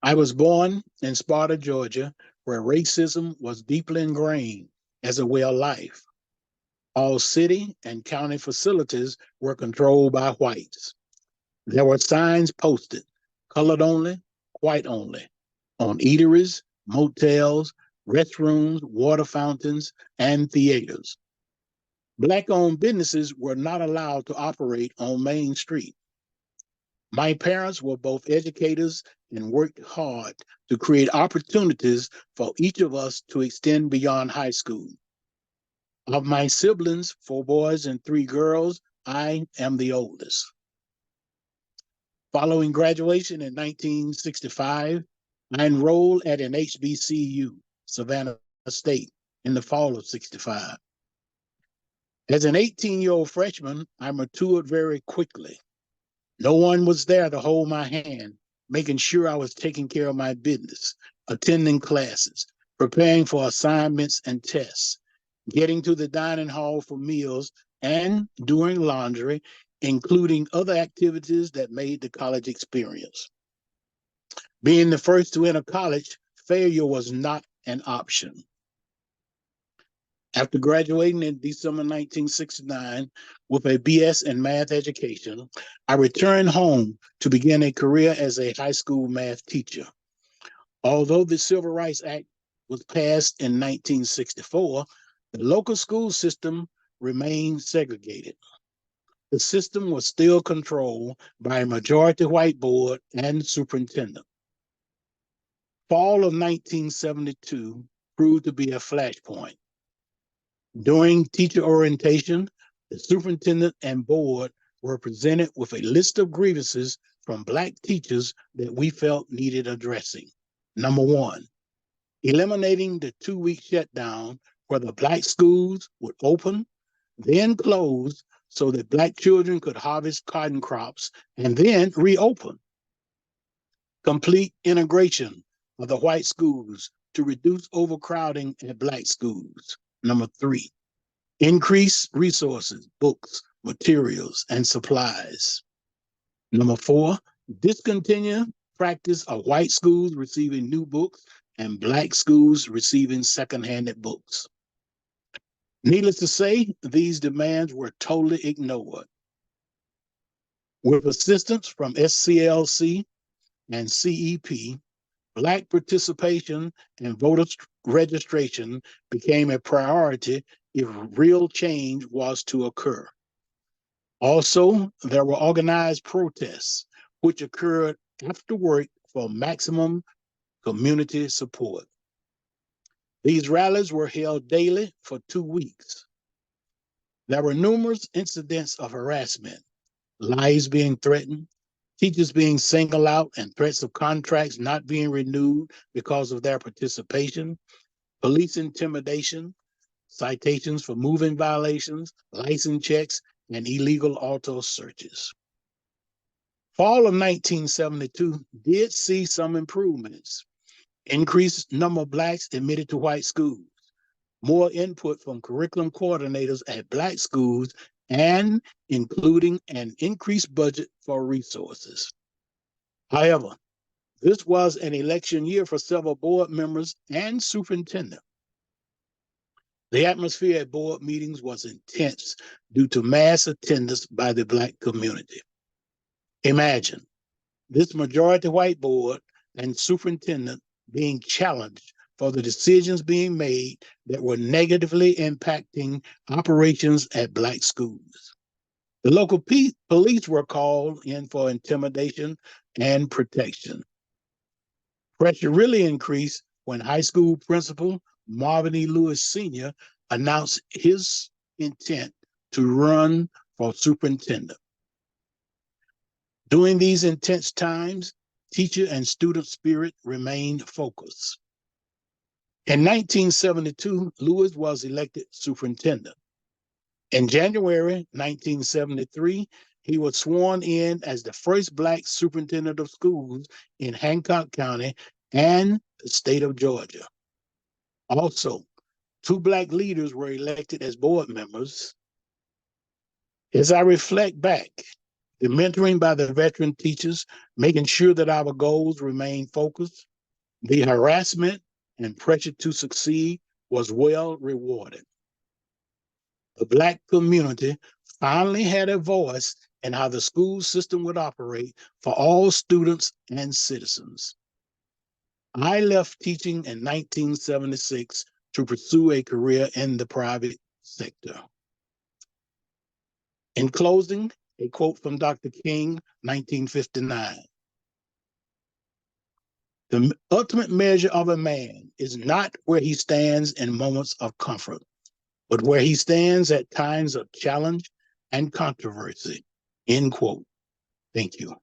I was born in Sparta, Georgia, where racism was deeply ingrained as a way of life. All city and county facilities were controlled by whites. There were signs posted, colored only, white only, on eateries, motels, restrooms, water fountains, and theaters. Black owned businesses were not allowed to operate on Main Street. My parents were both educators and worked hard to create opportunities for each of us to extend beyond high school. Of my siblings, four boys and three girls, I am the oldest. Following graduation in 1965, I enrolled at an HBCU, Savannah State, in the fall of 65. As an 18-year-old freshman, I matured very quickly. No one was there to hold my hand, making sure I was taking care of my business, attending classes, preparing for assignments and tests, getting to the dining hall for meals, and doing laundry, including other activities that made the college experience. Being the first to enter college, failure was not an option. After graduating in December 1969 with a BS in math education, I returned home to begin a career as a high school math teacher. Although the Civil Rights Act was passed in 1964, the local school system remained segregated. The system was still controlled by a majority white board and superintendent. Fall of 1972 proved to be a flashpoint. During teacher orientation, the superintendent and board were presented with a list of grievances from Black teachers that we felt needed addressing. Number one, eliminating the 2-week shutdown where the Black schools would open, then close so that Black children could harvest cotton crops and then reopen. Complete integration of the white schools to reduce overcrowding at Black schools. Number three, increase resources, books, materials, and supplies. Number four, discontinue practice of white schools receiving new books and Black schools receiving second-handed books. Needless to say, these demands were totally ignored. With assistance from SCLC and CEP, Black participation and voter registration became a priority if real change was to occur. Also, there were organized protests, which occurred after work for maximum community support. These rallies were held daily for 2 weeks. There were numerous incidents of harassment, lives being threatened, teachers being singled out, and threats of contracts not being renewed because of their participation, police intimidation, citations for moving violations, license checks, and illegal auto searches. Fall of 1972 did see some improvements. Increased number of Blacks admitted to white schools, more input from curriculum coordinators at Black schools, and including an increased budget for resources. However, this was an election year for several board members and superintendent. The atmosphere at board meetings was intense due to mass attendance by the Black community. Imagine this majority white board and superintendent being challenged for the decisions being made that were negatively impacting operations at Black schools. The local police were called in for intimidation and protection. Pressure really increased when high school principal Marvin E. Lewis Sr. announced his intent to run for superintendent. During these intense times, teacher and student spirit remained focused. In 1972, Lewis was elected superintendent. In January 1973, he was sworn in as the first Black superintendent of schools in Hancock County and the state of Georgia. Also, 2 Black leaders were elected as board members. As I reflect back, the mentoring by the veteran teachers, making sure that our goals remain focused, the harassment and pressure to succeed was well rewarded. The Black community finally had a voice in how the school system would operate for all students and citizens. I left teaching in 1976 to pursue a career in the private sector. In closing, a quote from Dr. King, 1959. The ultimate measure of a man is not where he stands in moments of comfort, but where he stands at times of challenge and controversy. End quote. Thank you.